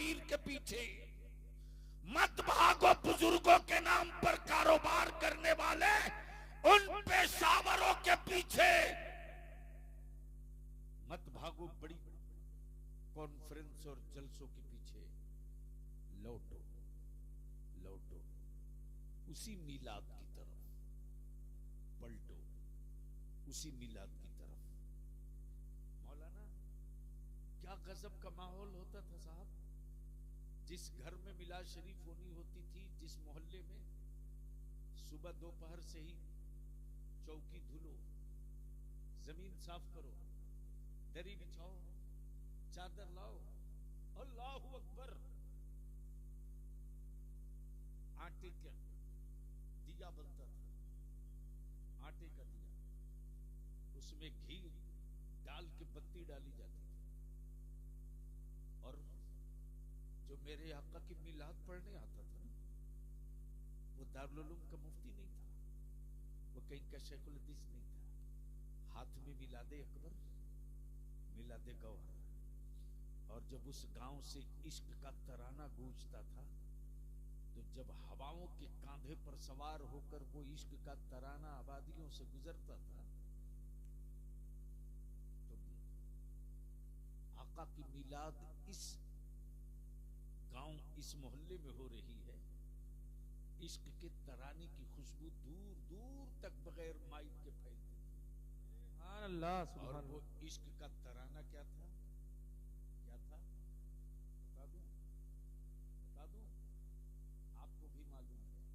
पीर के पीछे, मत भागो बुजुर्गों के नाम पर कारोबार करने वाले उन पेशावरों के पीछे, मत भागो बड़ी कॉन्फ्रेंस और जलसों के पीछे, लौटो लौटो उसी मीलाद की तरफ, पलटो उसी मीलाद की तरफ। मौलाना क्या गजब का माहौल होता था साहब। जिस घर में मिलाद शरीफ होनी होती थी, जिस मोहल्ले में, सुबह दोपहर से ही चौकी धुलो, जमीन साफ करो, दरी बिछाओ, चादर लाओ, अल्लाहु अकबर, आटे का दिया बनता था, आटे का दिया, उसमें घी डाल के बत्ती डाली जाती थी। और जो मेरे आका की मिलाद पढ़ने आता था ना, वो दारुल उलूम का मुफ्ती नहीं था, वो कहीं का शेखुल हदीस नहीं था। हाथ में मिलादे अकबर, मिलादे गौहर। और जब उस गांव से इश्क का तराना गूंजता था, तो जब हवाओं के कांधे पर सवार होकर वो इश्क का तराना आबादियों से गुजरता था, तो आका की मिलाद इस गांव, इस मोहल्ले में हो रही है, इश्क के तराने की खुशबू दूर दूर तक बगैर माइक के फैलती थी। सुभान अल्लाह, सुभान और वो इश्क का तराना क्या था, क्या था, बता दूं, बता दूं, आपको भी मालूम है,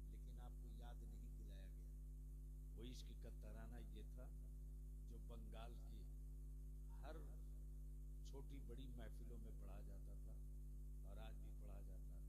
लेकिन आपको याद नहीं दिलाया गया। वो इश्क का तराना ये था जो बंगाल की हर छोटी बड़ी महफिलों में पढ़ा जाता था और आज भी पढ़ा जाता है।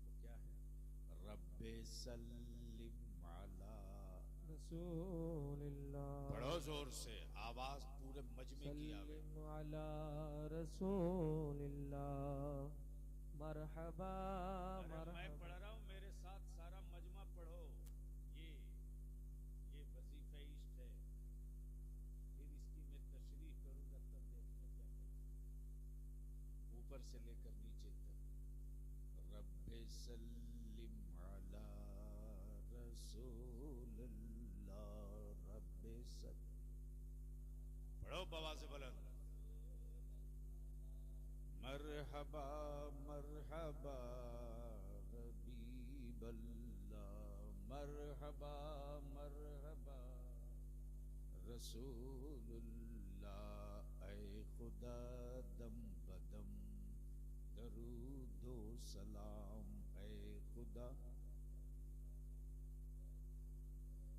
वो क्या है, रब्बे सल्लिम अला रसूलिल्लाह, पढ़ो जोर से, आवाज पूरे मजमे की आवे। सल्लिम अला रसूलिल्लाह, मरहबा अरे मैं मरहबा। पढ़ रहा हूँ, मेरे साथ सारा मजमा पढ़ो। ये वजीफे इश्क है। फिर इसकी मैं तशरीह करूंगा तब देखना क्या है, ऊपर से लेकर नीचे तक। रब्बे सल्लिम अला रसूलिल्लाह, रब्बे सल्लिम, पढ़ो बाबा से बुलंद, मरहबा मरहबा रबीबल्लाह, मरहबा मरहबा रसूलुल्लाह, ऐ खुदा दम बदम दरूदो सलाम, ऐ खुदा।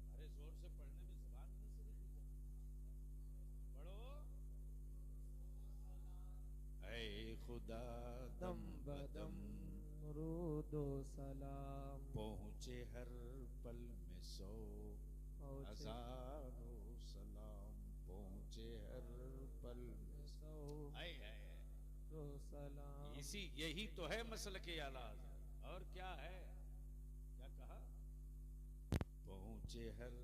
अरे जोर से पढ़ने में ज़बान नहीं से रही, पढ़ो, ऐ खुदा दम बदम रूदो सलाम, पहुंचे हर पल में 100 हजारों सलाम, पहुंचे हर पल में 100 आए आए। सलाम। इसी यही तो है मसल के आला, और क्या है, क्या कहा, पहुंचे हर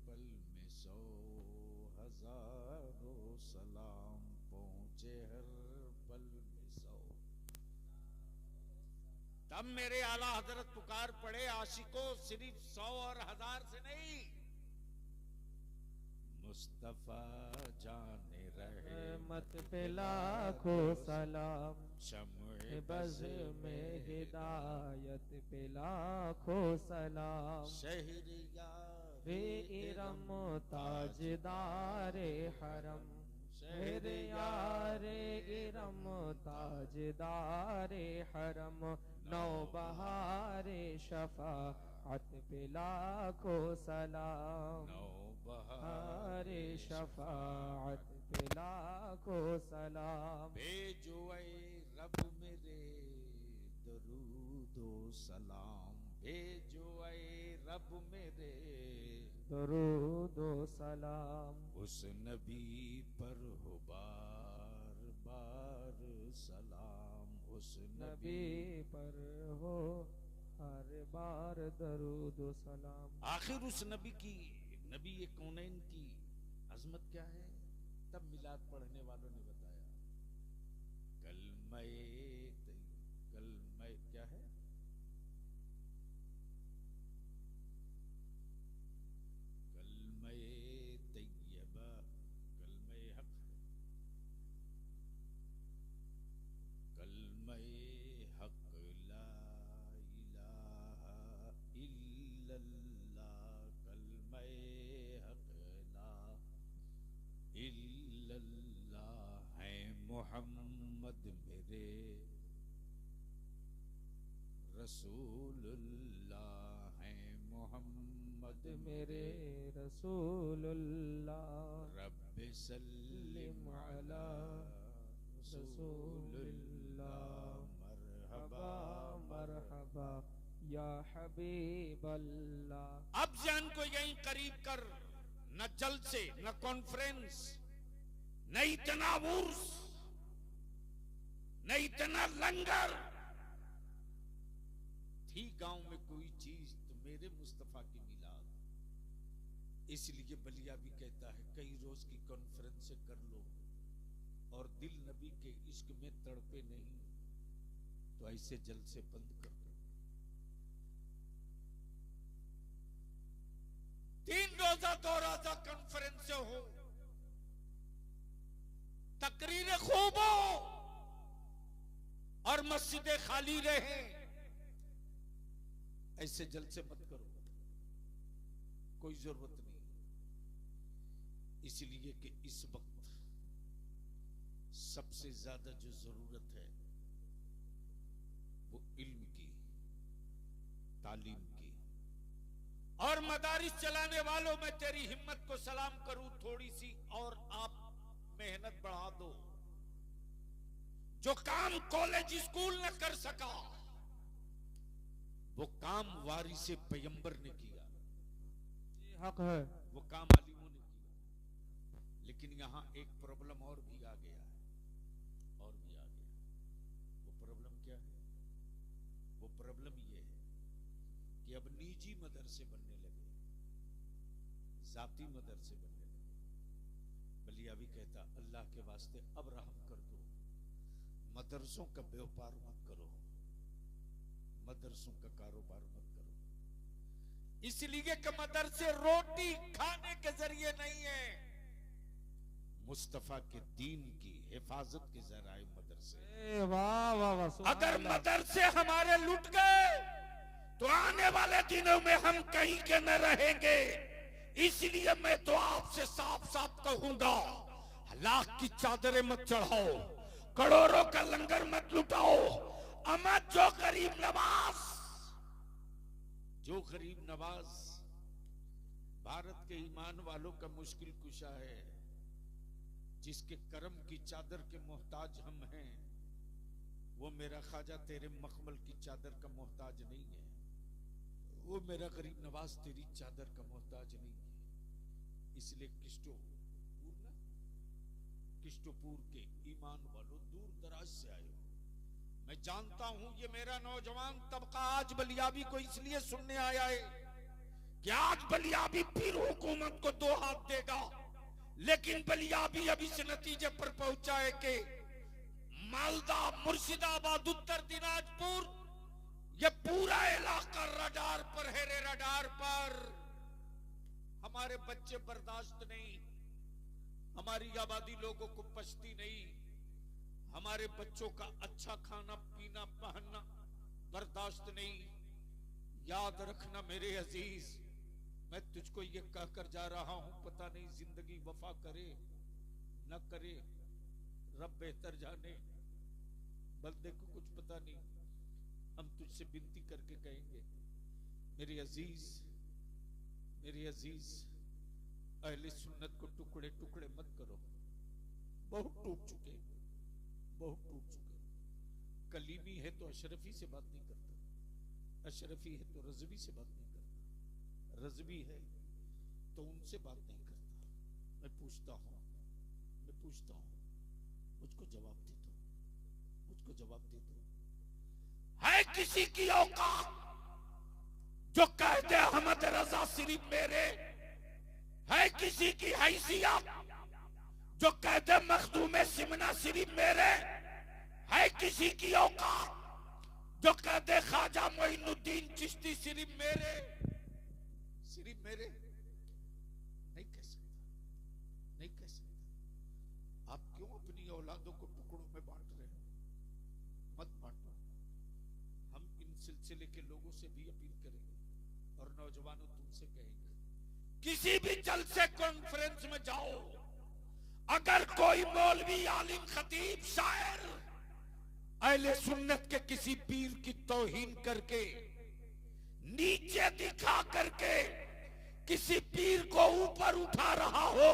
पल में 100 हजारों सलाम, पहुंचे हर पल में 100। तब मेरे आला हजरत पुकार पड़े, आशिकों सिर्फ 100 और 1000 से नहीं, मुस्तफा जाने रहे मत पे लाखों सलाम, शम्ए बज़ में हिदायत पे लाखों सलाम। शहरियार रे इरम ताजदारे हरम, शहरियारे इरम ताजदारे हरम, नौबहारे शफाअत पे लाखों सलाम, नौबहारे शफाअत पे लाखों सलाम। भेजो ऐ रब मेरे दरूदो सलाम, भेजो ऐ रब मेरे दरूदो सलाम। उस नबी पर हो बार बार सलाम, उस नबी पर हो हर बार दरूद व सलाम। आखिर उस नबी की, नबी कौनैन की अजमत क्या है, तब मिलाद पढ़ने वालों ने बताया। कलमय क्या है? कलमय तैयबा, कलमय हक, कलमय हक ला इलाहा इल्लल्लाह, कलमय हक ला इल्लल्लाह है मोहम्मद मेरे रसूलुल्लाह है मोहम्मद मेरे रसूलुल्लाह, रब्बि सल्लिम अला रसूलिल्लाह, मरहबा मरहबा या हबीब अल्लाह। अब जान को यहीं करीब कर, न जलसे न कॉन्फ्रेंस, न इतना उर्स, न इतना लंगर, थी गांव में कोई चीज तो मेरे मुस्तफा की मिलाद। इसलिए बलिया भी कहता है कई रोज की कॉन्फ्रेंस कर लो और दिल नबी के इश्क में तड़पे नहीं तो ऐसे जल से बंद कर दो। 3 रोजा 2 रोजा कॉन्फ्रेंस हो, तकरीरें खूब हो और मस्जिदें खाली रहे, ऐसे जल से मत करो, कोई जरूरत नहीं। इसलिए कि इस वक्त सबसे ज्यादा जो जरूरत है वो इल्म की, तालीम की। और मदारिस चलाने वालों में तेरी हिम्मत को सलाम करूं, थोड़ी सी और आप मेहनत बढ़ा दो। जो काम कॉलेज स्कूल न कर सका वो काम वारिस पैगंबर ने किया, हक है, वो काम आलिमों ने किया। लेकिन यहां एक प्रॉब्लम और भी आ गया है, और भी आ गया। वो प्रॉब्लम क्या है? वो प्रॉब्लम ये है कि अब निजी मदरसे बनने लगे, जाती मदरसे बनने लगे। बलिया भी कहता अल्लाह के वास्ते अब रहम कर दो, मदरसों का व्यापार मत करो, मदरसों का कारोबार मत करो। इसलिए कि मदरसे रोटी खाने के जरिए नहीं है, मुस्तफा के दीन की हिफाजत के जराए मदरसे। वाह वाह वाह। अगर मदरसे हमारे लुट गए तो आने वाले दिनों में हम कहीं के न रहेंगे। इसलिए मैं तो आपसे साफ साफ कहूंगा, लाख की चादरें मत चढ़ाओ, करोड़ों का लंगर मत लुटाओ। अमत जो गरीब नवाज भारत के ईमान वालों का मुश्किल कुशा है, जिसके करम की चादर के मोहताज हम हैं, वो मेरा ख्वाजा तेरे मखमल की चादर का मोहताज नहीं है। वो मेरा गरीब नवाज तेरी चादर का मोहताज नहीं है। इसलिए किस्टोपुर के ईमान वालों, दूर दराज से आए हो, मैं जानता हूं ये मेरा नौजवान तबका आज बलियाबी को इसलिए सुनने आया है कि आज बलियाबी फिर हुकूमत को 2 हाथ देगा। लेकिन बलियाबी अब इस नतीजे पर पहुंचा है कि मालदा, मुर्शिदाबाद, उत्तर दिनाजपुर, ये पूरा इलाका रडार पर है, रडार पर। हमारे बच्चे बर्दाश्त नहीं, हमारी आबादी लोगों को पछती नहीं, हमारे बच्चों का अच्छा खाना पीना पहनना बर्दाश्त नहीं। याद रखना मेरे अजीज, मैं तुझको ये कहकर जा रहा हूं, पता नहीं जिंदगी वफा करे न करे, रब बेहतर जाने, बंदे को कुछ पता नहीं। हम तुझसे विनती करके कहेंगे, मेरे अजीज अहले सुन्नत को टुकड़े टुकड़े मत करो। बहुत टूट चुके। कलीमी है तो अशरफी से बात नहीं करता, अशरफी है तो रज़वी से बात नहीं करता, रज़वी है तो उनसे बात नहीं करता। मैं पूछता हूं, मुझको जवाब दे दो। है किसी की औकात जो कहते अहमद रजा सिर्फ मेरे? है किसी की हैसियत जो कहते मखदूम सिमना सिर्फ मेरे? है किसी की औकात जो कह दे ख्वाजा मोइनुद्दीन चिश्ती सिर्फ मेरे नहीं कह सकता, नहीं कह सकता। आप क्यों अपनी औलादों को टुकड़ों में बांट रहे हो? मत बांटो। हम इन सिलसिले के लोगों से भी अपील करेंगे और नौजवानों तुमसे कहेंगे, किसी भी जलसे कॉन्फ्रेंस में जाओ, अगर कोई मौलवी, आलिम, खतीब, शायर अहले सुन्नत के किसी पीर की तौहीन करके, नीचे दिखा करके किसी पीर को ऊपर उठा रहा हो,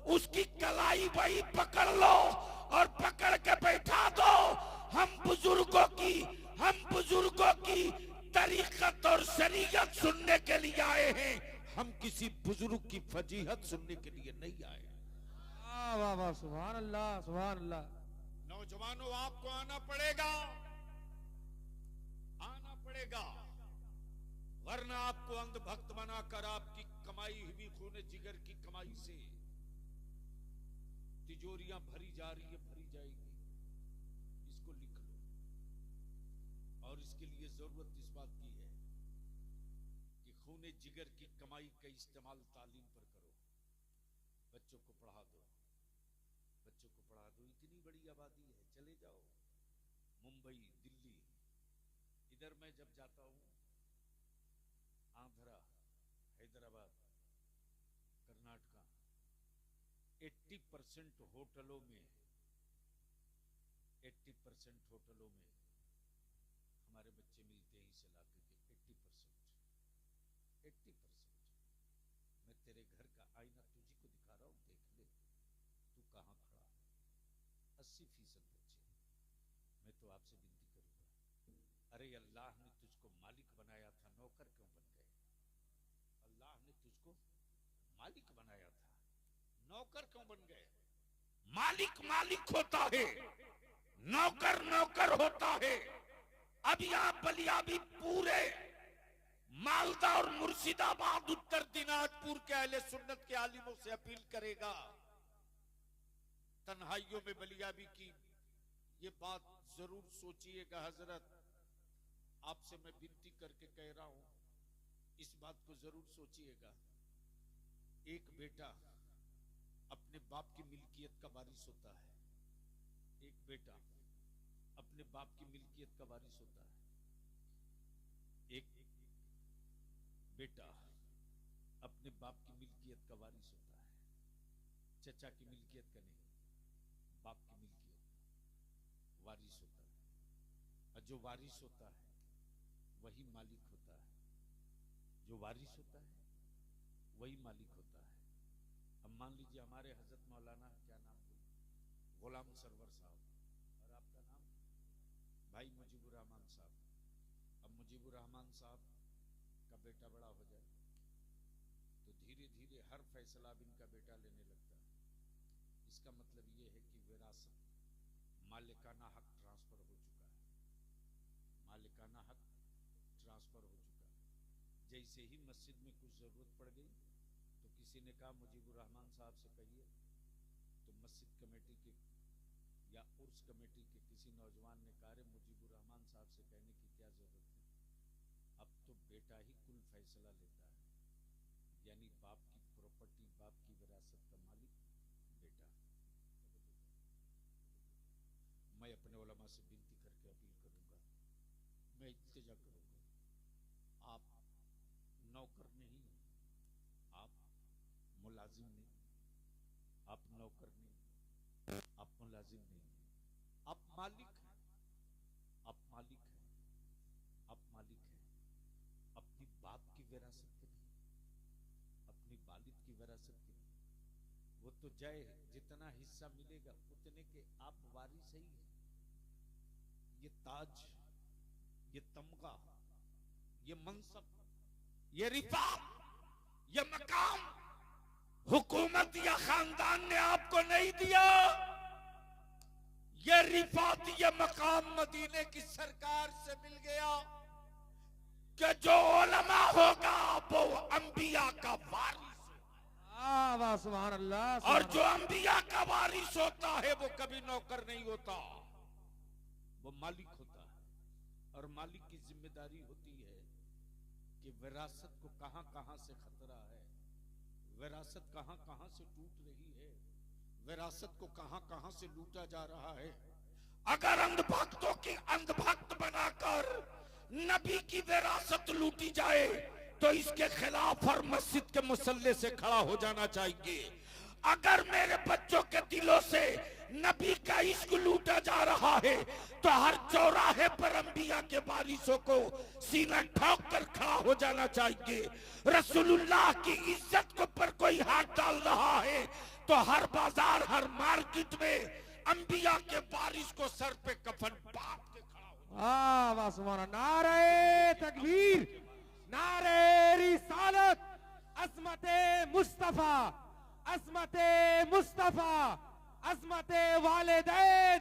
उसकी कलाई वही पकड़ लो और पकड़ के बैठा दो। हम बुजुर्गों की तरीकत और शरीयत सुनने के लिए आए हैं, हम किसी बुजुर्ग की फजीहत सुनने के लिए नहीं आए। वाह वाह, सुभान अल्लाह, सुभान अल्लाह। नौजवानों, आपको आना पड़ेगा, वरना आपको अंधभक्त बनाकर आपकी कमाई हुई खूने जिगर की कमाई से तिजोरियां भरी जा रही है, भरी जाएगी। इसको लिख लो। और इसके लिए जरूरत इस बात की है कि खूने जिगर की कमाई का इस्तेमाल तालीम पर करो। बच्चों को पढ़ा दो, इतनी बड़ी आबादी है, चले जाओ मुंबई, दिल्ली, इधर मैं जब जाता हूं, आंध्रा, हैदराबाद, कर्नाटका, 80% होटलों में हमारे बच्चे मिलते हैं इस इलाके के। 80%। मैं तेरे घर का आईना तुझी को दिखा रहा हूं, देख ले तू कहां खड़ा है। 80% बच्चे। मैं तो आपसे विनती करूंगा, अरे अल्लाह ने तुझको मालिक बनाया था, नौकर क्यों बन गए? अल्लाह ने तुझको मालिक बनाया था, नौकर क्यों बन गए? मालिक होता है, नौकर होता है। अब यहां बलियाबी पूरे मालदा और मुर्शिदाबाद, उत्तर दिनाजपुर के अहले सुन्नत के आलिमों से अपील करेगा, तन्हाइयों में बलियाबी की ये बात जरूर सोचिएगा। हजरत, आपसे मैं विनती करके कह रहा हूं, इस बात को जरूर सोचिएगा। एक बेटा अपने बाप की मिल्कियत का वारिस होता है, एक बेटा अपने बाप की मिल्कियत का वारिस होता है। एक बेटा अपने बाप की मिल्कियत का वारिस होता है, चचा की मिल्कियत का नहीं, बाप की मिल्कियत वारिस होता है। और जो वारिस होता है वही मालिक होता है, जो वारिस होता है वही मालिक होता है। अब मान लीजिए हमारे हजरत मौलाना, क्या नाम बोले, गुलाम सरवर साहब, और आपका नाम भाई मुजीबुर रहमान साहब। अब मुजीबुर रहमान साहब का बेटा बड़ा हो जाए तो धीरे धीरे हर फैसला अब इनका बेटा लेने लगता है। इसका मतलब ये है कि विरासत, मालिकाना हक ट्रांसफर हो चुका है, मालिकाना हक ट्रांसफर हो चुका है। जैसे ही मस्जिद में कुछ जरूरत पड़ गई तो किसी ने कहा मुजीबुर रहमान साहब से कहिए, तो मस्जिद कमेटी के या उर्स कमेटी के किसी नौजवान ने कहा, मुजीबुर रहमान साहब से कहने की क्या जरूरत है, अब तो बेटा ही कुल फैसला लेता है। यानी बाप की प्रॉपर्टी, बाप की विरासत का मालिक बेटा। मैं अपने उलमा से विनती करके अपील करूंगा, मैं इल्तिजा करूंगा, आप नौकर नहीं, आप मुलाजिम नहीं, आप नौकर नहीं, आप मुलाजिम नहीं, आप मालिक हैं, आप मालिक हैं, आप मालिक हैं। अपनी बाप की विरासत के नहीं, अपनी वालिद की विरासत के नहीं। वो तो जय जितना हिस्सा मिलेगा उतने के आप वारिस ही हैं। ये ताज, ये तमगा, ये मनसब, ये रिफा, ये मकाम हुकूमत या खानदान ने आपको नहीं दिया। ये रिफात, ये मकाम मदीने की सरकार से मिल गया कि जो उलमा होगा वो अंबिया का वारिस वाह वाह, सुभान अल्लाह। और जो अंबिया का वारिस होता है वो कभी नौकर नहीं होता। वो मालिक होता है, और मालिक की जिम्मेदारी होती है कि विरासत को कहां कहां से खतरा है, विरासत कहां कहां से टूट रही है, विरासत को कहां कहां से लूटा जा रहा है। अगर अंधभक्तों की अंधभक्त बनाकर नबी की विरासत लूटी जाए तो इसके खिलाफ हर मस्जिद के मुसल्ले से खड़ा हो जाना चाहिए। अगर मेरे बच्चों के दिलों से नबी का इश्क लूटा जा रहा है तो हर चौराहे पर अंबिया के बारिशों को सीना ठोक कर खड़ा हो जाना चाहिए। रसूलुल्लाह की इज्जत को पर कोई हाथ डाल रहा है तो हर बाजार हर मार्केट में अंबिया के बारिश को सर पे कफन बांध के खड़ा हो। वाह सुभान अल्लाह। नारे तकबीर, नारे रिसालत, अज़मते मुस्तफा, अज़मते मुस्तफा, अज़मते वालिदैन।